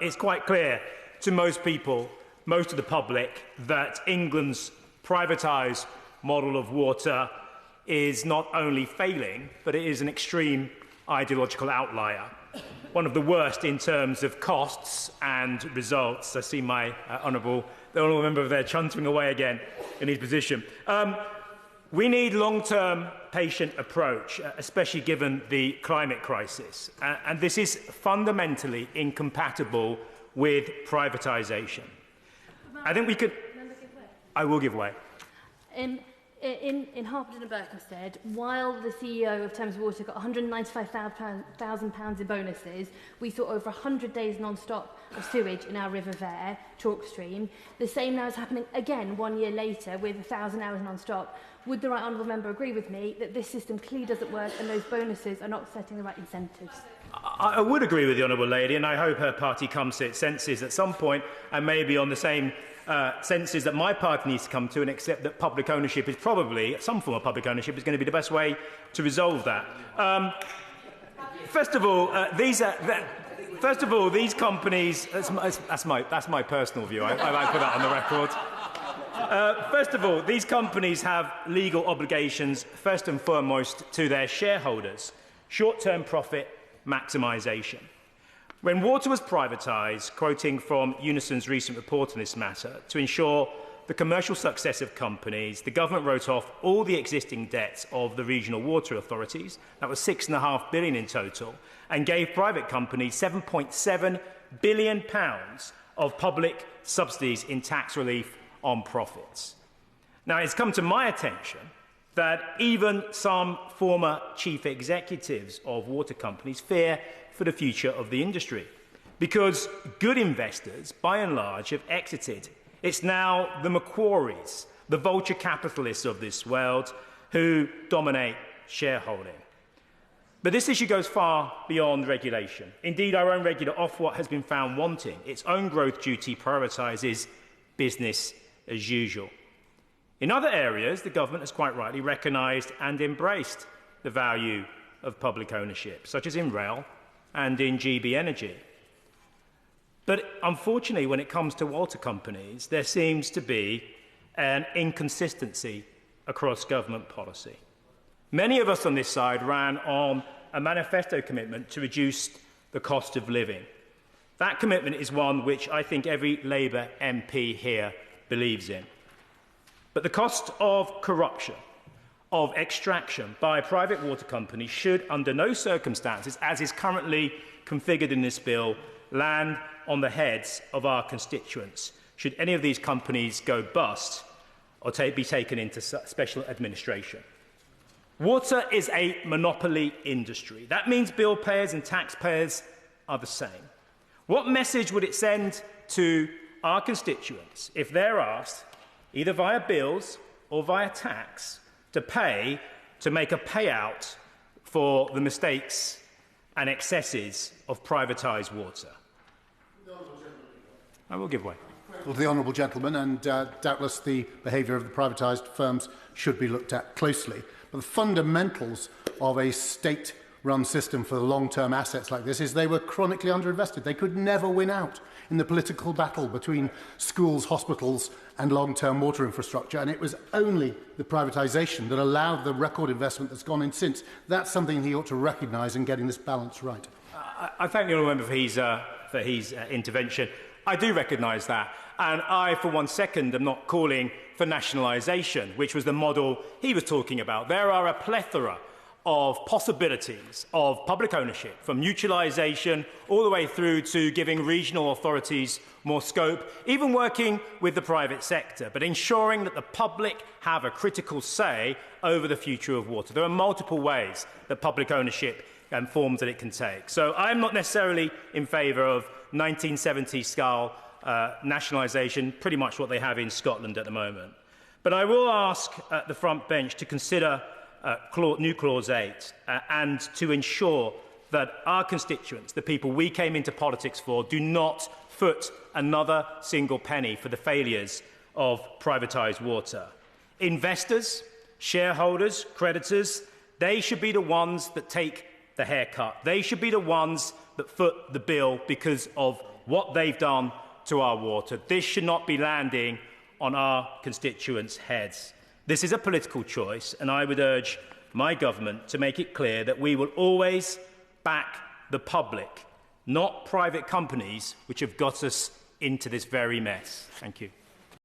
It's quite clear to most people, most of the public, that England's privatised model of water is not only failing, but it is an extreme ideological outlier. One of the worst in terms of costs and results. I see my the honourable member there chuntering away again in his position. We need long-term, patient approach, especially given the climate crisis. And this is fundamentally incompatible with privatisation. I think we could... I will give way. In Harpenden and Berkhamsted, while the CEO of Thames Water got £195,000 in bonuses, we saw over 100 days non-stop of sewage in our River Vere, Chalk Stream. The same now is happening again 1 year later with 1,000 hours non-stop. Would the right honourable member agree with me that this system clearly doesn't work and those bonuses are not setting the right incentives? I would agree with the honourable lady, and I hope her party comes to its senses at some point, and maybe on the same senses that my party needs to come to, and accept that public ownership is probably, some form of public ownership is going to be the best way to resolve that. First of all, these companies, that's my personal view, I like put that on the record. First of all, these companies have legal obligations, first and foremost, to their shareholders. Short-term profit maximisation. When water was privatised, quoting from Unison's recent report on this matter, to ensure the commercial success of companies, the government wrote off all the existing debts of the regional water authorities, that was £6.5 billion in total, and gave private companies £7.7 billion of public subsidies in tax relief on profits. Now, it's come to my attention that even some former chief executives of water companies fear for the future of the industry, because good investors, by and large, have exited. It's now the Macquaries, the vulture capitalists of this world, who dominate shareholding. But this issue goes far beyond regulation. Indeed, our own regulator, Ofwat, has been found wanting. Its own growth duty prioritises business as usual. In other areas, the government has quite rightly recognised and embraced the value of public ownership, such as in rail and in GB Energy. But unfortunately, when it comes to water companies, there seems to be an inconsistency across government policy. Many of us on this side ran on a manifesto commitment to reduce the cost of living. That commitment is one which I think every Labour MP here believes in. But the cost of corruption, of extraction by private water companies should, under no circumstances, as is currently configured in this bill, land on the heads of our constituents, should any of these companies go bust or be taken into special administration. Water is a monopoly industry. That means bill payers and taxpayers are the same. What message would it send to our constituents if they're asked, either via bills or via tax, to pay to make a payout for the mistakes and excesses of privatised water? I will give way. Well, to the honourable gentleman, and doubtless the behaviour of the privatised firms should be looked at closely. But the fundamentals of a state-run system for long-term assets like this is they were chronically underinvested. They could never win out in the political battle between schools, hospitals and long-term water infrastructure, and it was only the privatisation that allowed the record investment that's gone in since. That's something he ought to recognise in getting this balance right. I thank the honourable member for his intervention. I do recognise that, and I, for 1 second, am not calling for nationalisation, which was the model he was talking about. There are a plethora of possibilities of public ownership, from mutualisation all the way through to giving regional authorities more scope, even working with the private sector, but ensuring that the public have a critical say over the future of water. There are multiple ways that public ownership and forms that it can take. So I'm not necessarily in favour of 1970s-style nationalisation, pretty much what they have in Scotland at the moment. But I will ask the front bench to consider new Clause 8 and to ensure that our constituents, the people we came into politics for, do not foot another single penny for the failures of privatised water. Investors, shareholders, creditors, they should be the ones that take the haircut. They should be the ones that foot the bill because of what they've done to our water. This should not be landing on our constituents' heads. This is a political choice, and I would urge my government to make it clear that we will always back the public, not private companies which have got us into this very mess. Thank you.